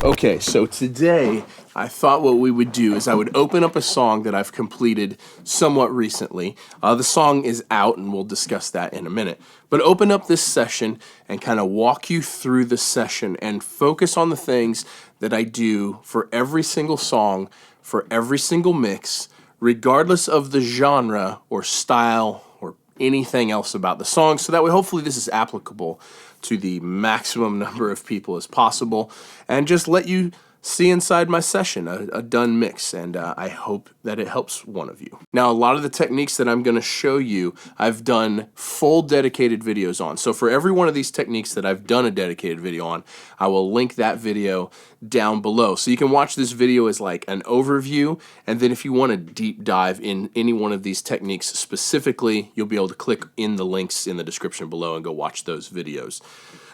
Okay, so today I thought what we would do is I would open up a song that I've completed somewhat recently. The song is out, and we'll discuss that in a minute. But open up this session and kind of walk you through the session and focus on the things that I do for every single song, for every single mix, regardless of the genre or style or anything else about the song, so that way hopefully this is applicable to the maximum number of people as possible, and just let you see inside my session a done mix, and I hope that it helps one of you. Now, a lot of the techniques that I'm going to show you, I've done full dedicated videos on. So for every one of these techniques that I've done a dedicated video on, I will link that video down below. So you can watch this video as like an overview, and then if you want to deep dive in any one of these techniques specifically, you'll be able to click in the links in the description below and go watch those videos.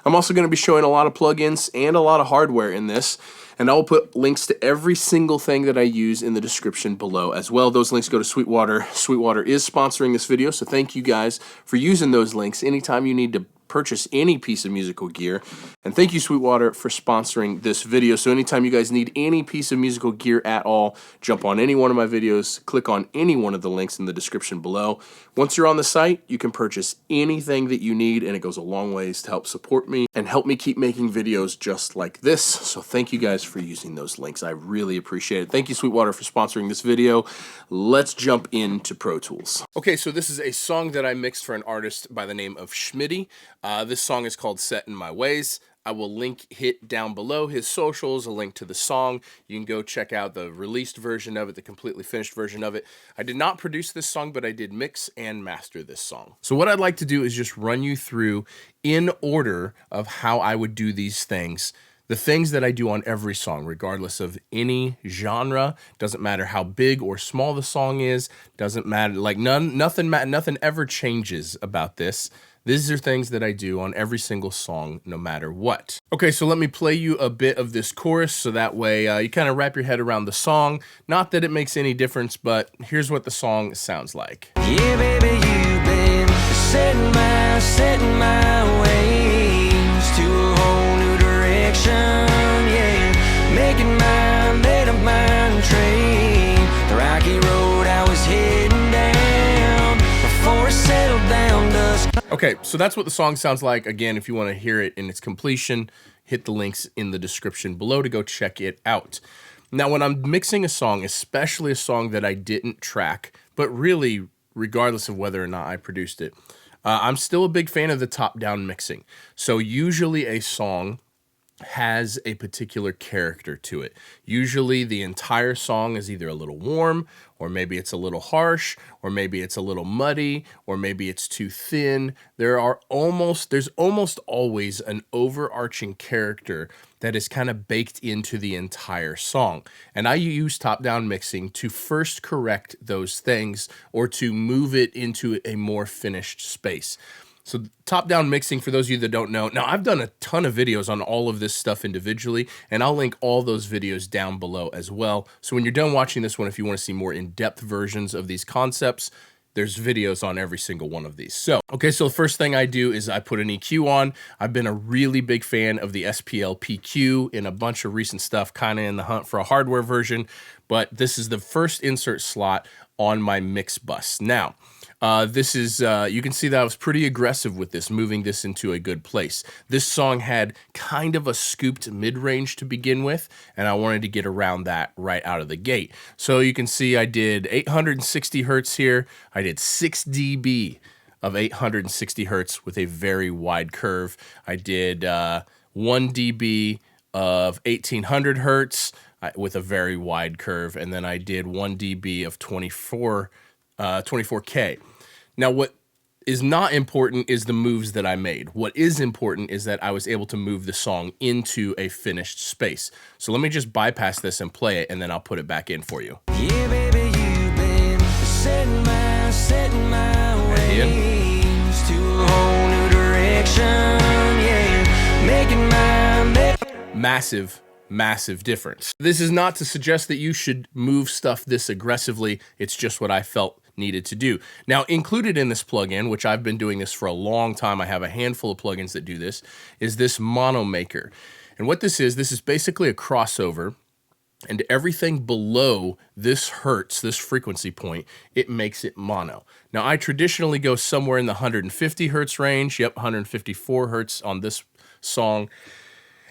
I'm also going to be showing a lot of plugins and a lot of hardware in this, and I'll put links to every single thing that I use in the description below as well. Those links go to Sweetwater. Sweetwater is sponsoring this video, so thank you guys for using those links anytime you need to purchase any piece of musical gear. And thank you, Sweetwater, for sponsoring this video. So anytime you guys need any piece of musical gear at all, jump on any one of my videos, click on any one of the links in the description below. Once you're on the site, you can purchase anything that you need, and it goes a long ways to help support me and help me keep making videos just like this. So thank you guys for using those links. I really appreciate it. Thank you, Sweetwater, for sponsoring this video. Let's jump into Pro Tools. Okay, so this is a song that I mixed for an artist by the name of Schmitty. This song is called Set in My Ways. I will hit down below his socials, a link to the song. You can go check out the released version of it, the completely finished version of it. I did not produce this song, but I did mix and master this song. So what I'd like to do is just run you through in order of how I would do these things. The things that I do on every song, regardless of any genre, doesn't matter how big or small the song is, doesn't matter, like nothing ever changes about this. These are things that I do on every single song, no matter what. Okay, so let me play you a bit of this chorus so that way you kind of wrap your head around the song. Not that it makes any difference, but here's what the song sounds like. Yeah, baby, you've been setting my ways to a whole new direction. Yeah, making my made up mind train the rocky road I was heading down before it settled down dusk. Okay, so that's what the song sounds like. Again, if you want to hear it in its completion, hit the links in the description below to go check it out. Now, when I'm mixing a song, especially a song that I didn't track, but really, regardless of whether or not I produced it, I'm still a big fan of the top-down mixing. So usually a song has a particular character to it. Usually the entire song is either a little warm, or maybe it's a little harsh, or maybe it's a little muddy, or maybe it's too thin. There's almost always an overarching character that is kind of baked into the entire song. And I use top-down mixing to first correct those things or to move it into a more finished space. So top-down mixing, for those of you that don't know, now I've done a ton of videos on all of this stuff individually, and I'll link all those videos down below as well. So when you're done watching this one, if you want to see more in-depth versions of these concepts, there's videos on every single one of these. So, okay, so the first thing I do is I put an EQ on. I've been a really big fan of the SPL PQ in a bunch of recent stuff, kind of in the hunt for a hardware version, but this is the first insert slot on my mix bus. Now, this is, you can see that I was pretty aggressive with this, moving this into a good place. This song had kind of a scooped mid-range to begin with, and I wanted to get around that right out of the gate. So you can see I did 860 hertz here. I did 6 dB of 860 hertz with a very wide curve. I did 1 dB of 1800 hertz with a very wide curve, and then I did 1 dB of 24K. Now, what is not important is the moves that I made. What is important is that I was able to move the song into a finished space. So let me just bypass this and play it, and then I'll put it back in for you. Yeah, baby, you've been setting my ways to a whole new direction. Yeah, making my Massive difference. This is not to suggest that you should move stuff this aggressively. It's just what I felt needed to do. Now, included in this plugin, which I've been doing this for a long time, I have a handful of plugins that do this, is this Mono Maker. And what this is basically a crossover, and everything below this hertz, this frequency point, it makes it mono. Now, I traditionally go somewhere in the 150 hertz range. Yep, 154 hertz on this song.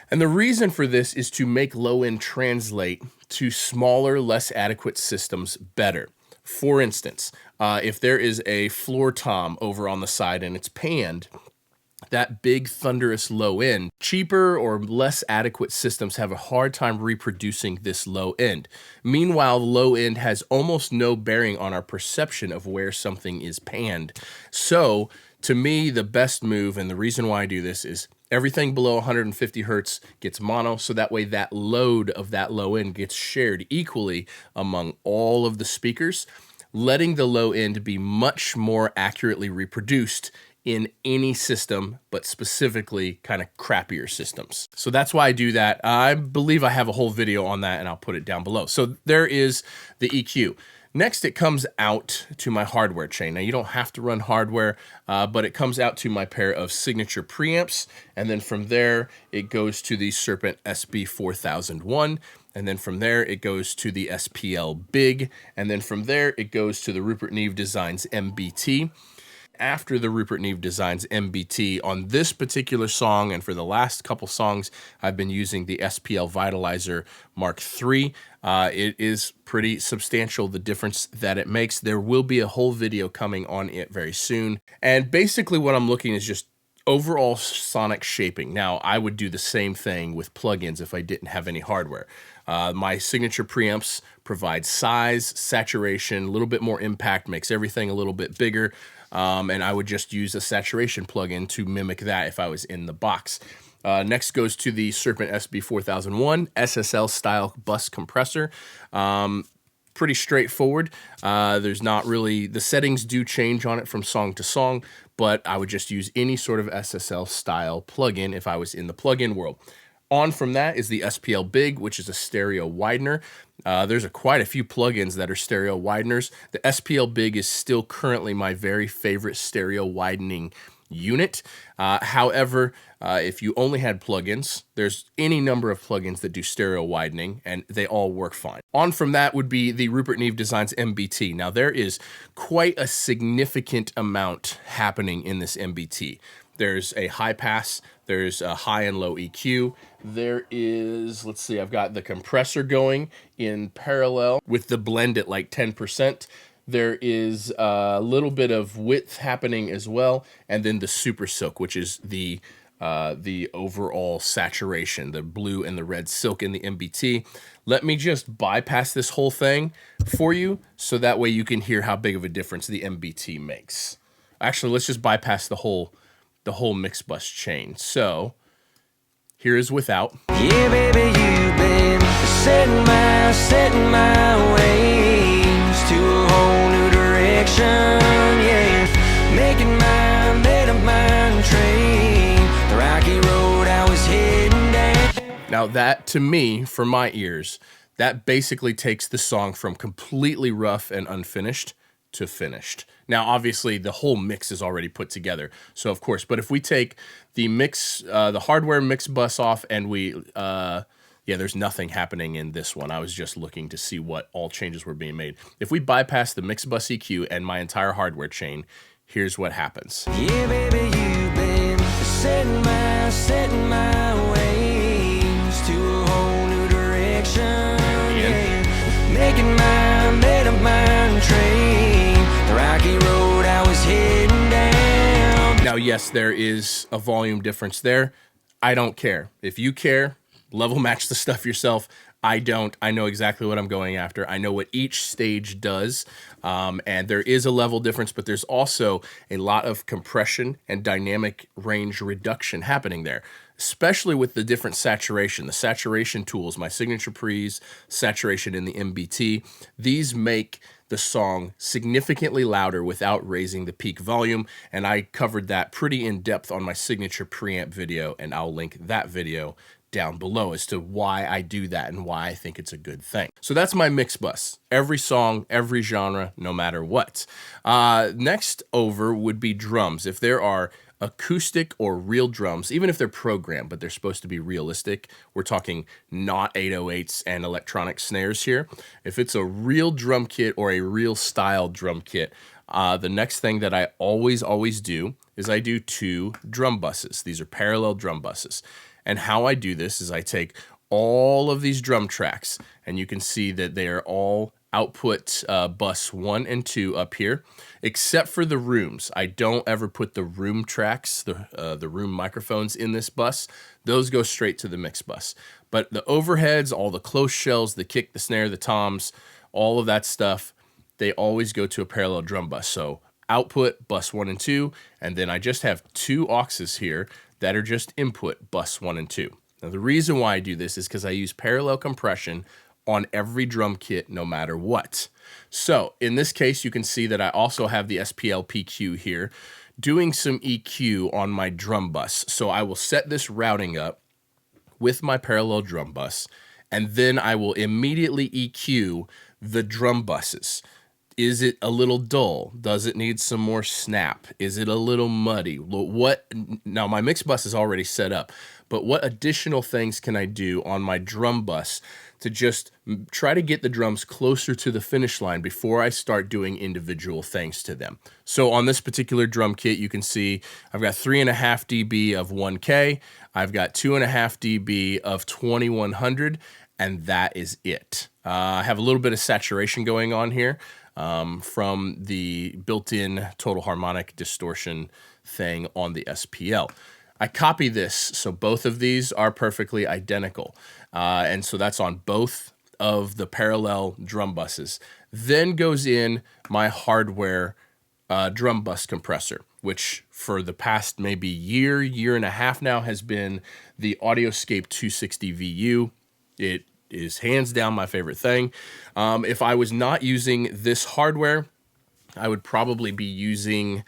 And the reason for this is to make low end translate to smaller, less adequate systems better. For instance, if there is a floor tom over on the side and it's panned, that big thunderous low end, cheaper or less adequate systems have a hard time reproducing this low end. Meanwhile, the low end has almost no bearing on our perception of where something is panned. So, to me, the best move, and the reason why I do this, is everything below 150 hertz gets mono, so that way that load of that low end gets shared equally among all of the speakers, letting the low end be much more accurately reproduced in any system, but specifically kind of crappier systems. So that's why I do that. I believe I have a whole video on that, and I'll put it down below. So there is the EQ. Next, it comes out to my hardware chain. Now, you don't have to run hardware, but it comes out to my pair of Signature preamps, and then from there, it goes to the Serpent SB4001, and then from there, it goes to the SPL Big, and then from there, it goes to the Rupert Neve Designs MBT. After the Rupert Neve Designs MBT, on this particular song, and for the last couple songs, I've been using the SPL Vitalizer Mark III. It is pretty substantial, the difference that it makes. There will be a whole video coming on it very soon. And basically what I'm looking is just overall sonic shaping. Now, I would do the same thing with plugins if I didn't have any hardware. My Signature preamps provide size, saturation, a little bit more impact, makes everything a little bit bigger. And I would just use a saturation plugin to mimic that if I was in the box. Next goes to the Serpent SB4001 SSL style bus compressor. Pretty straightforward. There's not really, the settings do change on it from song to song, but I would just use any sort of SSL style plugin if I was in the plugin world. On from that is the SPL Big, which is a stereo widener. There's quite a few plugins that are stereo wideners. The SPL Big is still currently my very favorite stereo widening unit. However, if you only had plugins, there's any number of plugins that do stereo widening, and they all work fine. On from that would be the Rupert Neve Designs MBT. Now, there is quite a significant amount happening in this MBT. There's a high pass, there's a high and low EQ. There is, let's see, I've got the compressor going in parallel with the blend at like 10%. There is a little bit of width happening as well. And then the Super Silk, which is the overall saturation, the blue and the red silk in the MBT. Let me just bypass this whole thing for you so that way you can hear how big of a difference the MBT makes. Actually, let's just bypass the whole mix bus chain. So here is without. Yeah, baby, you've been setting my ways to a whole new direction. Yeah, making my made up mind train, the rocky road I was heading down. Now that, to me, for my ears, that basically takes the song from completely rough and unfinished to finished. Now, obviously, the whole mix is already put together, so of course. But if we take the mix, the hardware mix bus off, and there's nothing happening in this one. I was just looking to see what all changes were being made. If we bypass the mix bus EQ and my entire hardware chain, here's what happens. Yeah, baby, you've been setting my ways to a whole new direction. Yeah, making my made up mind train, the rocky road I was heading down. Now, yes, there is a volume difference there. I don't care. If you care, level match the stuff yourself. I don't. I know exactly what I'm going after. I know what each stage does, and there is a level difference, but there's also a lot of compression and dynamic range reduction happening there, especially with the different saturation. The saturation tools, my Signature Pre's, saturation in the MBT, these make the song significantly louder without raising the peak volume, and I covered that pretty in depth on my Signature preamp video, and I'll link that video down below as to why I do that and why I think it's a good thing. So that's my mix bus. Every song, every genre, no matter what. Next over would be drums. If there are acoustic or real drums, even if they're programmed, but they're supposed to be realistic. We're talking not 808s and electronic snares here. If it's a real drum kit or a real style drum kit, the next thing that I always do is I do 2 drum buses. These are parallel drum buses. And how I do this is I take all of these drum tracks, and you can see that they are all output bus 1 and 2 up here, except for the rooms. I don't ever put the room tracks, the room microphones in this bus. Those go straight to the mix bus. But the overheads, all the close shells, the kick, the snare, the toms, all of that stuff, they always go to a parallel drum bus. So output bus 1 and 2, and then I just have 2 auxes here that are just input bus 1 and 2. Now the reason why I do this is because I use parallel compression on every drum kit no matter what. So in this case, you can see that I also have the SPL PQ here doing some EQ on my drum bus. So I will set this routing up with my parallel drum bus, and then I will immediately EQ the drum buses. Is it a little dull? Does it need some more snap? Is it a little muddy? Now my mix bus is already set up, but what additional things can I do on my drum bus to just try to get the drums closer to the finish line before I start doing individual things to them? So on this particular drum kit, you can see I've got 3.5 dB of 1K, I've got 2.5 dB of 2100, and that is it. I have a little bit of saturation going on here from the built-in total harmonic distortion thing on the SPL. I copy this, so both of these are perfectly identical. And so that's on both of the parallel drum buses. Then goes in my hardware drum bus compressor, which for the past maybe year and a half now has been the Audioscape 260 VU. It is hands down my favorite thing. If I was not using this hardware, I would probably be using,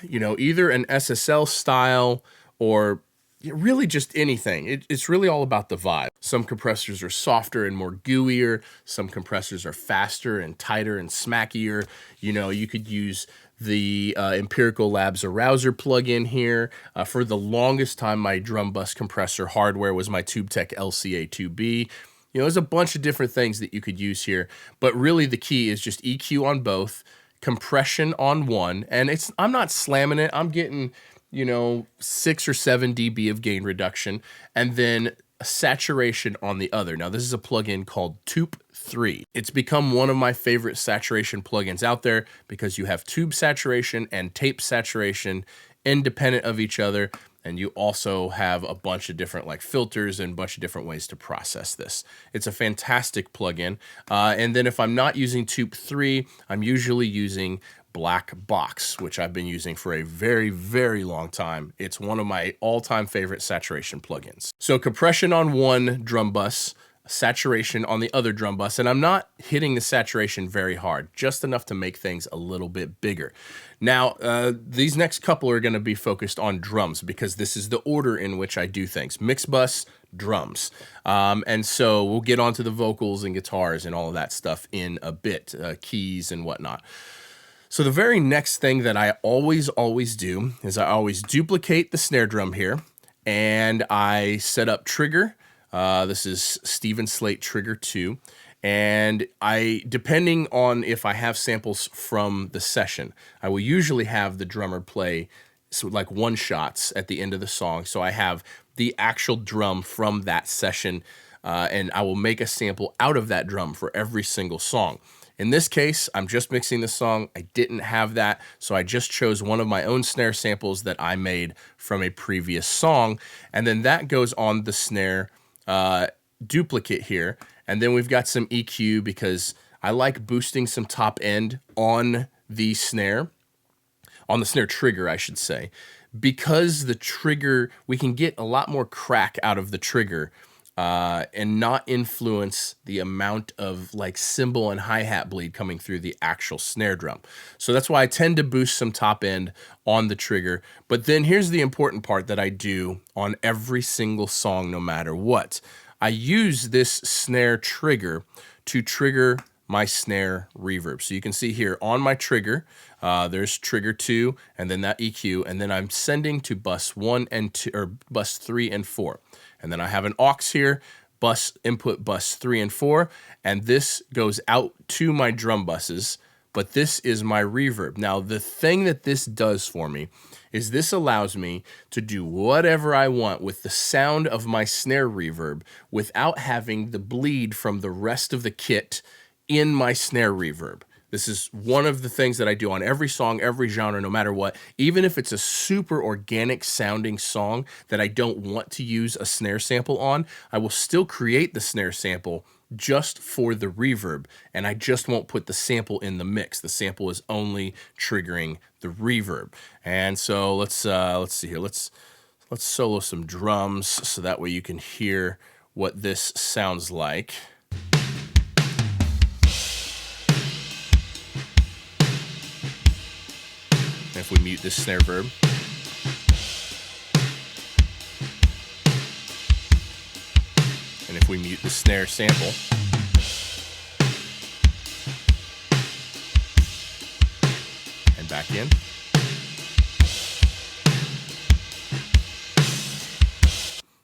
either an SSL style or really just anything. It's really all about the vibe. Some compressors are softer and more gooier. Some compressors are faster and tighter and smackier. You could use the Empirical Labs Arouser plugin here. For the longest time, my drum bus compressor hardware was my TubeTech LCA2B. There's a bunch of different things that you could use here, but really the key is just EQ on both, compression on one, and I'm not slamming it. I'm getting 6 or 7 dB of gain reduction, and then saturation on the other. Now, this is a plugin called Toop 3. It's become one of my favorite saturation plugins out there because you have tube saturation and tape saturation independent of each other, and you also have a bunch of different filters and a bunch of different ways to process this. It's a fantastic plugin. And then if I'm not using Toop 3, I'm usually using Black Box, which I've been using for a very, very long time. It's one of my all-time favorite saturation plugins. So compression on one drum bus, saturation on the other drum bus, and I'm not hitting the saturation very hard, just enough to make things a little bit bigger. Now, these next couple are going to be focused on drums because this is the order in which I do things. Mix bus, drums. And so we'll get onto the vocals and guitars and all of that stuff in a bit, keys and whatnot. So the very next thing that I always do is I always duplicate the snare drum here, and I set up trigger. This is Steven Slate Trigger 2, and depending on if I have samples from the session, I will usually have the drummer play like one shots at the end of the song, so I have the actual drum from that session, and I will make a sample out of that drum for every single song. In this case, I'm just mixing the song. I didn't have that, so I just chose one of my own snare samples that I made from a previous song, and then that goes on the snare duplicate here. And then we've got some EQ because I like boosting some top end on the snare trigger, I should say, because the trigger, we can get a lot more crack out of the trigger and not influence the amount of cymbal and hi-hat bleed coming through the actual snare drum. So that's why I tend to boost some top end on the trigger. But then here's the important part that I do on every single song no matter what. I use this snare trigger to trigger my snare reverb. So you can see here on my trigger, there's trigger 2 and then that EQ, and then I'm sending to bus 1 and 2, or bus 3 and 4. And then I have an aux here, input bus 3 and 4, and this goes out to my drum buses, but this is my reverb. Now, the thing that this does for me is this allows me to do whatever I want with the sound of my snare reverb without having the bleed from the rest of the kit in my snare reverb. This is one of the things that I do on every song, every genre, no matter what. Even if it's a super organic sounding song that I don't want to use a snare sample on, I will still create the snare sample just for the reverb, and I just won't put the sample in the mix. The sample is only triggering the reverb. And so let's see here. Let's solo some drums so that way you can hear what this sounds like. If we mute this snare verb. And if we mute the snare sample. And back in.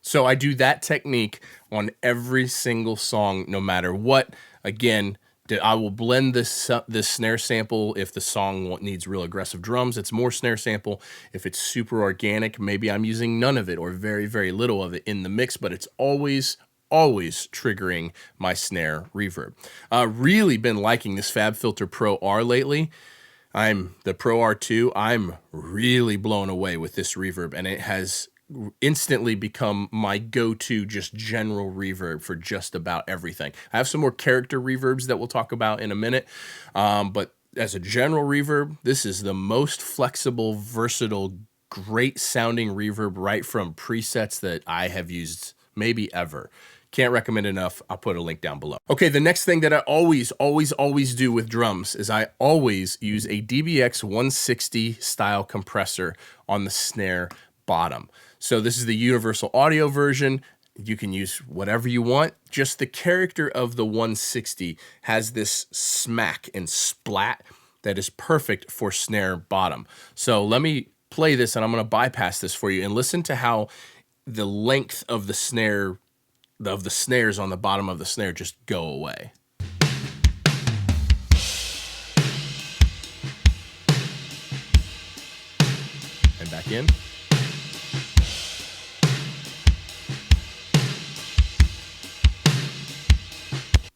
So I do that technique on every single song, no matter what. Again, I will blend this snare sample if the song needs real aggressive drums. It's more snare sample. If it's super organic, maybe I'm using none of it or very, very little of it in the mix, but it's always triggering my snare reverb. Really been liking this FabFilter Pro R lately. The Pro R2. I'm really blown away with this reverb, and it has instantly become my go-to just general reverb for just about everything. I have some more character reverbs that we'll talk about in a minute, but as a general reverb, this is the most flexible, versatile, great sounding reverb right from presets that I have used maybe ever. Can't recommend enough. I'll put a link down below. Okay, the next thing that I always do with drums is I always use a DBX 160 style compressor on the snare bottom. So this is the universal audio version. You can use whatever you want. Just the character of the 160 has this smack and splat that is perfect for snare bottom. So let me play this, and I'm going to bypass this for you and listen to how the length of the snare, of the snares on the bottom of the snare just go away. And back in.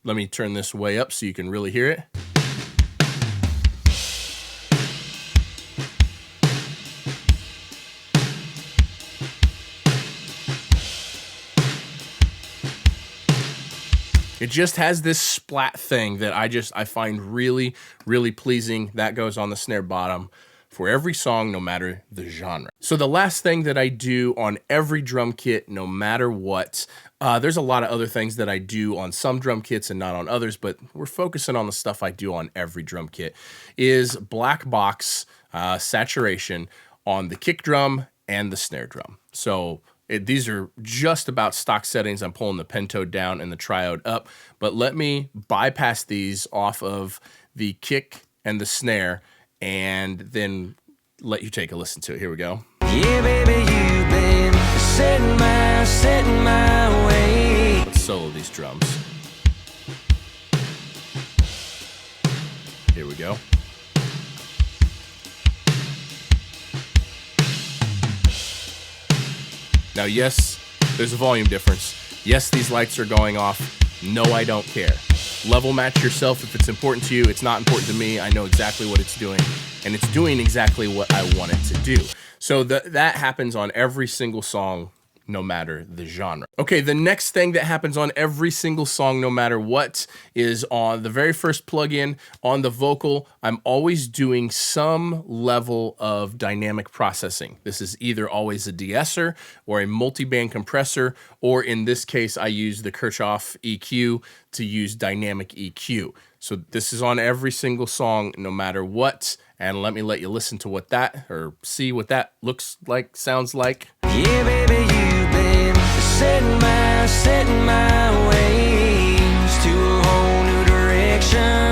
Let me turn this way up so you can really hear it. It just has this splat thing that I find really, really pleasing. That goes on the snare bottom for every song, no matter the genre. So the last thing that I do on every drum kit, no matter what, there's a lot of other things that I do on some drum kits and not on others, but we're focusing on the stuff I do on every drum kit, is black box saturation on the kick drum and the snare drum. So these are just about stock settings. I'm pulling the pentode down and the triode up, but let me bypass these off of the kick and the snare and then let you take a listen to it. Here we go. Yeah, baby, you've been setting my way. Let's solo these drums. Here we go. Now, yes, there's a volume difference. Yes, these lights are going off. No, I don't care. Level match yourself if it's important to you. It's not important to me. I know exactly what it's doing, and it's doing exactly what I want it to do. So that happens on every single song, no matter the genre. Okay, the next thing that happens on every single song, no matter what, is on the very first plugin, on the vocal, I'm always doing some level of dynamic processing. This is either always a de-esser or a multi-band compressor, or in this case, I use the Kirchhoff EQ to use dynamic EQ. So this is on every single song, no matter what. And let you listen to what that, or see what that looks like, sounds like. Yeah, baby, you've been setting my ways to a whole new direction.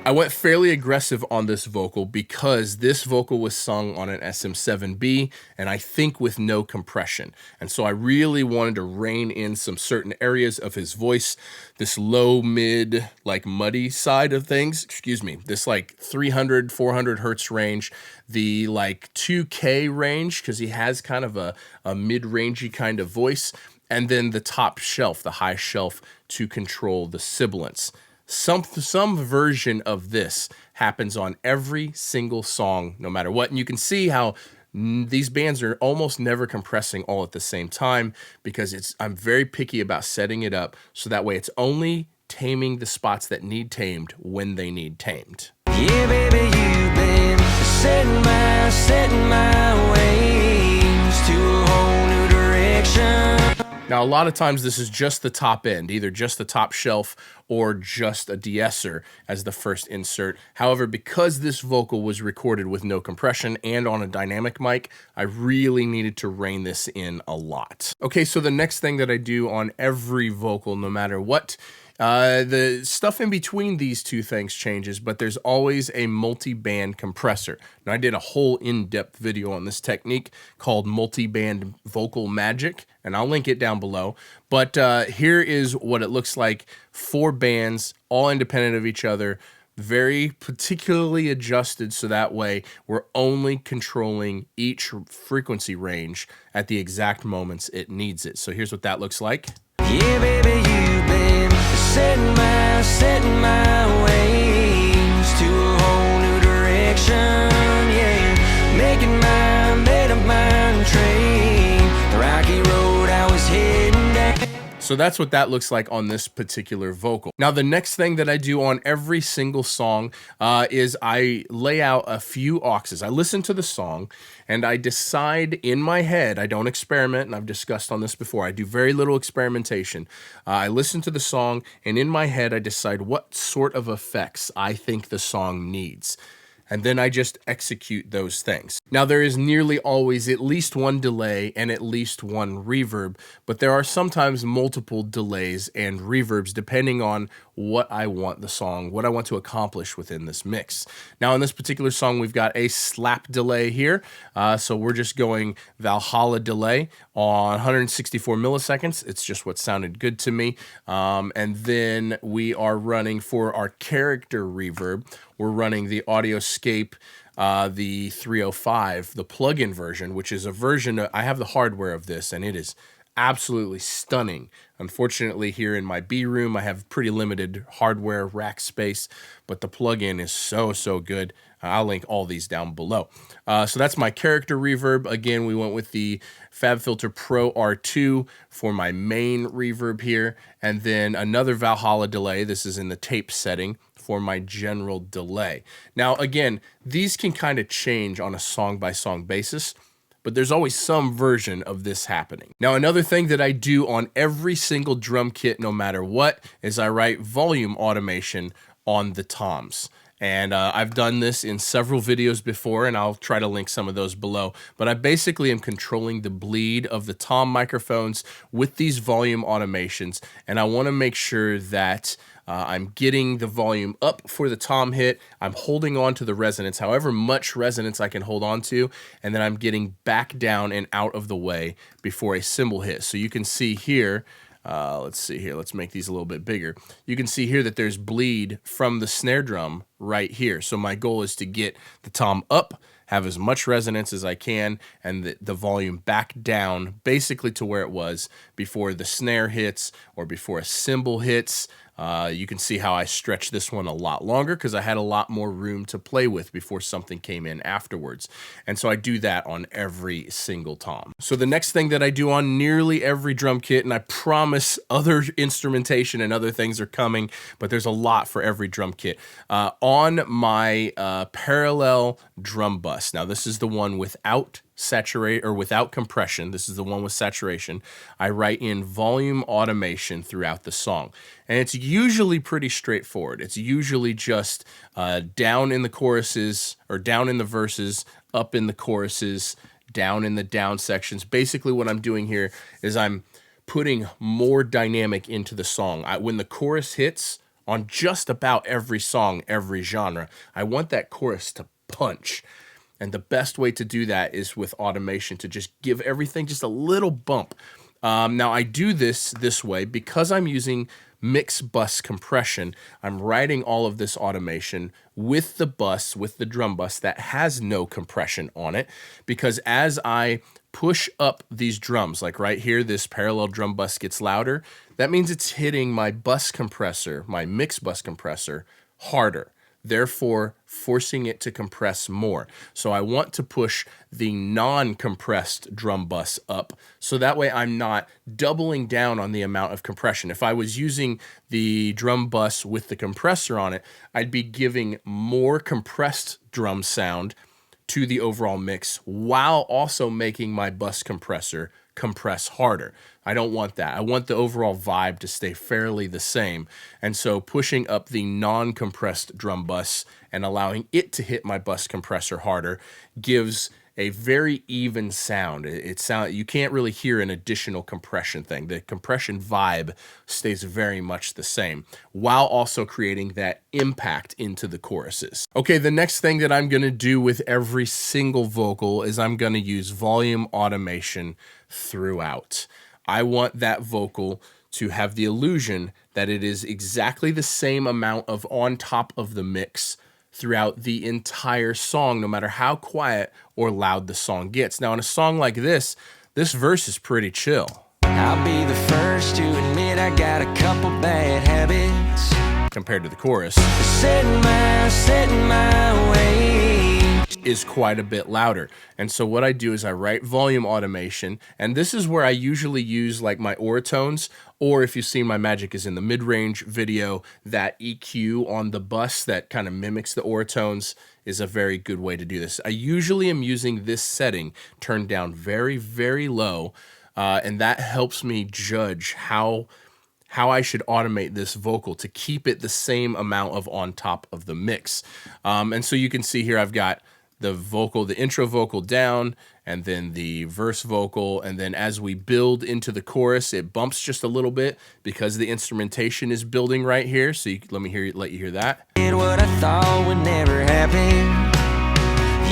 I went fairly aggressive on this vocal because this vocal was sung on an SM7B and I think with no compression. And so I really wanted to rein in some certain areas of his voice, this low, mid, like muddy side of things, this like 300, 400 hertz range, the like 2K range, because he has kind of a mid-rangey kind of voice, and then the top shelf, the high shelf to control the sibilance. Some version of this happens on every single song, no matter what. And you can see how these bands are almost never compressing all at the same time because I'm very picky about setting it up so that way it's only taming the spots that need tamed when they need tamed. Yeah, baby, you've been setting my ways to a whole new direction. Now, a lot of times this is just the top end, either just the top shelf or just a de-esser as the first insert. However, because this vocal was recorded with no compression and on a dynamic mic, I really needed to rein this in a lot. Okay, so the next thing that I do on every vocal, no matter what, the stuff in between these two things changes, but there's always a multi-band compressor. Now, I did a whole in-depth video on this technique called multi-band vocal magic, and I'll link it down below. But here is what it looks like. 4 bands, all independent of each other, very particularly adjusted so that way we're only controlling each frequency range at the exact moments it needs it. So here's what that looks like. Yeah, baby, you've been setting my ways to a whole new direction. Yeah, made up my train, the rocky road I was heading down. So that's what that looks like on this particular vocal. Now, the next thing that I do on every single song is I lay out a few auxes. I listen to the song and I decide in my head, I don't experiment, and I've discussed on this before, I do very little experimentation. I listen to the song and in my head, I decide what sort of effects I think the song needs. And then I just execute those things. Now, there is nearly always at least one delay and at least one reverb, but there are sometimes multiple delays and reverbs depending on what I want the song, what I want to accomplish within this mix. Now, in this particular song, we've got a slap delay here. So we're just going Valhalla delay on 164 milliseconds. It's just what sounded good to me. And then we are running for our character reverb. We're running the Audioscape, the 305, the plug-in version, which is a version I have the hardware of this, and it is absolutely stunning. Unfortunately, here in my B room, I have pretty limited hardware rack space, but the plug-in is so good. I'll link all these down below. So that's my character reverb. Again, we went with the FabFilter Pro R2 for my main reverb here, and then another Valhalla delay. This is in the tape setting for my general delay. Now, again, these can kind of change on a song-by-song basis, but there's always some version of this happening. Now, another thing that I do on every single drum kit, no matter what, is I write volume automation on the toms. And I've done this in several videos before, and I'll try to link some of those below. But I basically am controlling the bleed of the tom microphones with these volume automations, and I want to make sure that I'm getting the volume up for the tom hit. I'm holding on to the resonance, however much resonance I can hold on to, and then I'm getting back down and out of the way before a cymbal hit. So you can see here, let's see here, let's make these a little bit bigger. You can see here that there's bleed from the snare drum right here. So my goal is to get the tom up, have as much resonance as I can, and the volume back down basically to where it was before the snare hits or before a cymbal hits. You can see how I stretched this one a lot longer because I had a lot more room to play with before something came in afterwards. And so I do that on every single tom. So the next thing that I do on nearly every drum kit, and I promise other instrumentation and other things are coming, but there's a lot for every drum kit. On my parallel drum bus, now this is the one without saturate or without compression. This is the one with saturation. I write in volume automation throughout the song, and it's usually pretty straightforward. It's usually just down in the choruses or down in the verses, up in the choruses, down in the down sections. Basically what I'm doing here is I'm putting more dynamic into the song. When the chorus hits on just about every song, every genre. I want that chorus to punch. And the best way to do that is with automation, to just give everything just a little bump. Now, I do this way because I'm using mix bus compression. I'm writing all of this automation with the bus, with the drum bus that has no compression on it, because as I push up these drums, like right here, this parallel drum bus gets louder, that means it's hitting my bus compressor, my mix bus compressor, harder, therefore forcing it to compress more. So I want to push the non-compressed drum bus up, so that way I'm not doubling down on the amount of compression. If I was using the drum bus with the compressor on it, I'd be giving more compressed drum sound to the overall mix while also making my bus compressor compress harder. I don't want that. I want the overall vibe to stay fairly the same. And so pushing up the non-compressed drum bus and allowing it to hit my bus compressor harder gives a very even sound. You can't really hear an additional compression thing. The compression vibe stays very much the same, while also creating that impact into the choruses. Okay, the next thing that I'm gonna do with every single vocal is I'm gonna use volume automation throughout. I want that vocal to have the illusion that it is exactly the same amount of on top of the mix throughout the entire song, no matter how quiet or loud the song gets. Now, in a song like this verse is pretty chill. I'll be the first to admit I got a couple bad habits Compared to the chorus, setting my way. is quite a bit louder. And so what I do is I write volume automation, and this is where I usually use like my Oratones, or if you've seen my Magic is in the Mid-Range video, that EQ on the bus that kind of mimics the Oratones is a very good way to do this. I usually am using this setting turned down very, very low, and that helps me judge how I should automate this vocal to keep it the same amount of on top of the mix. And so you can see here I've got the vocal, the intro vocal down, and then the verse vocal, and then as we build into the chorus, it bumps just a little bit because the instrumentation is building right here. So let you hear that. Did what I thought would never happen.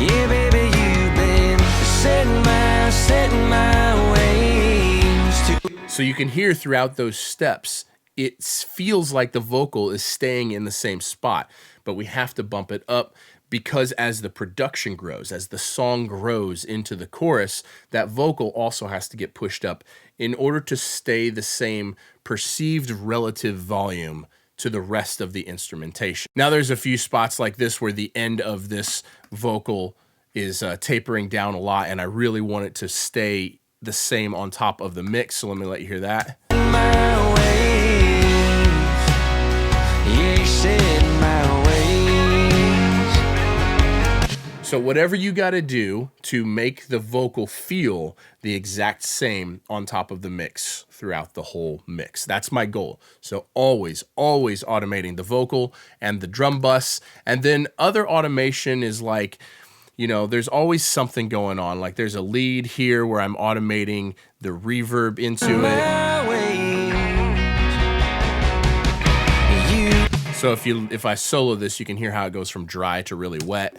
Yeah, baby, you've been setting my ways. So you can hear throughout those steps, it feels like the vocal is staying in the same spot, but we have to bump it up because as the production grows, as the song grows into the chorus, that vocal also has to get pushed up in order to stay the same perceived relative volume to the rest of the instrumentation. Now there's a few spots like this where the end of this vocal is tapering down a lot, and I really want it to stay the same on top of the mix, so let me let you hear that. My ways. Yeah, you said my ways. So whatever you got to do to make the vocal feel the exact same on top of the mix throughout the whole mix. That's my goal. So always automating the vocal and the drum bus. And then other automation is like, there's always something going on. Like there's a lead here where I'm automating the reverb into it. So if I solo this, you can hear how it goes from dry to really wet.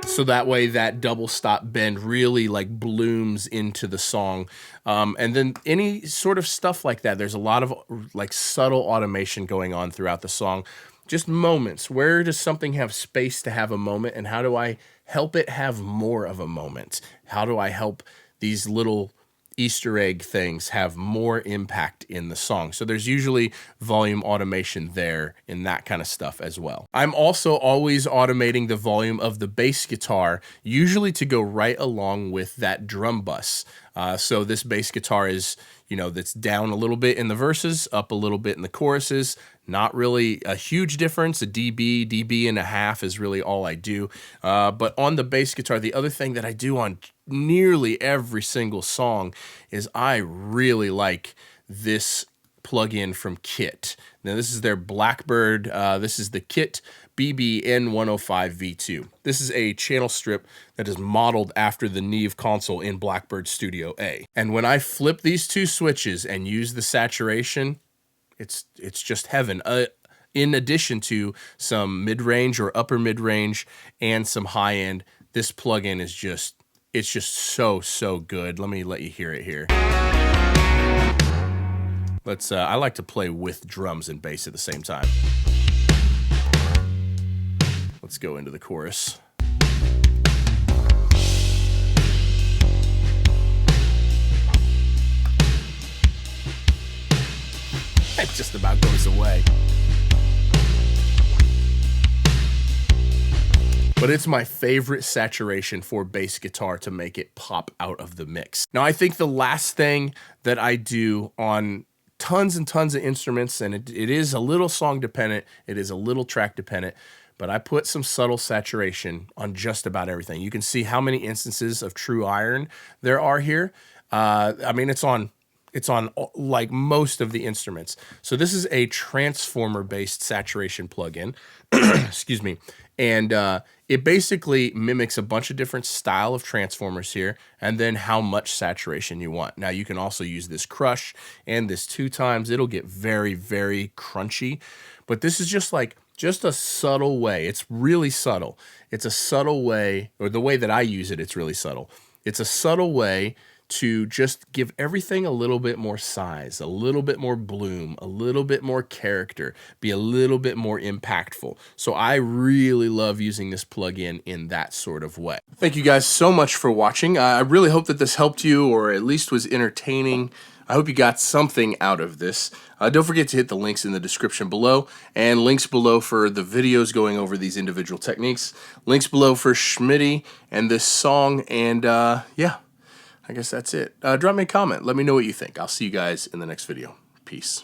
So that way that double stop bend really like blooms into the song. And then any sort of stuff like that, there's a lot of like subtle automation going on throughout the song. Just moments. Where does something have space to have a moment, and how do I help it have more of a moment? How do I help these little Easter egg things have more impact in the song? So there's usually volume automation there in that kind of stuff as well. I'm also always automating the volume of the bass guitar, usually to go right along with that drum bus. So this bass guitar is, that's down a little bit in the verses, up a little bit in the choruses. Not really a huge difference. A dB and a half is really all I do. But on the bass guitar, the other thing that I do on nearly every single song is I really like this plugin from Kit. Now this is their Blackbird. This is the Kit BBN105V2. This is a channel strip that is modeled after the Neve console in Blackbird Studio A. And when I flip these two switches and use the saturation, it's just heaven. In addition to some mid-range or upper mid-range and some high-end, this plugin is just, it's just so good. Let me let you hear it here. I like to play with drums and bass at the same time. Let's go into the chorus. It just about goes away. But it's my favorite saturation for bass guitar to make it pop out of the mix. Now, I think the last thing that I do on tons and tons of instruments, and it is a little song dependent, it is a little track dependent, but I put some subtle saturation on just about everything. You can see how many instances of true iron there are here. I mean, it's on like most of the instruments. So this is a transformer-based saturation plugin. Excuse me. And it basically mimics a bunch of different style of transformers here, and then how much saturation you want. Now you can also use this crush and this 2 times. It'll get very, very crunchy. But this is just a subtle way. It's really subtle. It's a subtle way, or the way that I use it, it's really subtle. It's a subtle way to just give everything a little bit more size, a little bit more bloom, a little bit more character, be a little bit more impactful. So I really love using this plugin in that sort of way. Thank you guys so much for watching. I really hope that this helped you, or at least was entertaining. I hope you got something out of this. Don't forget to hit the links in the description below, and links below for the videos going over these individual techniques, links below for Schmitty and this song, and yeah. I guess that's it. Drop me a comment. Let me know what you think. I'll see you guys in the next video. Peace.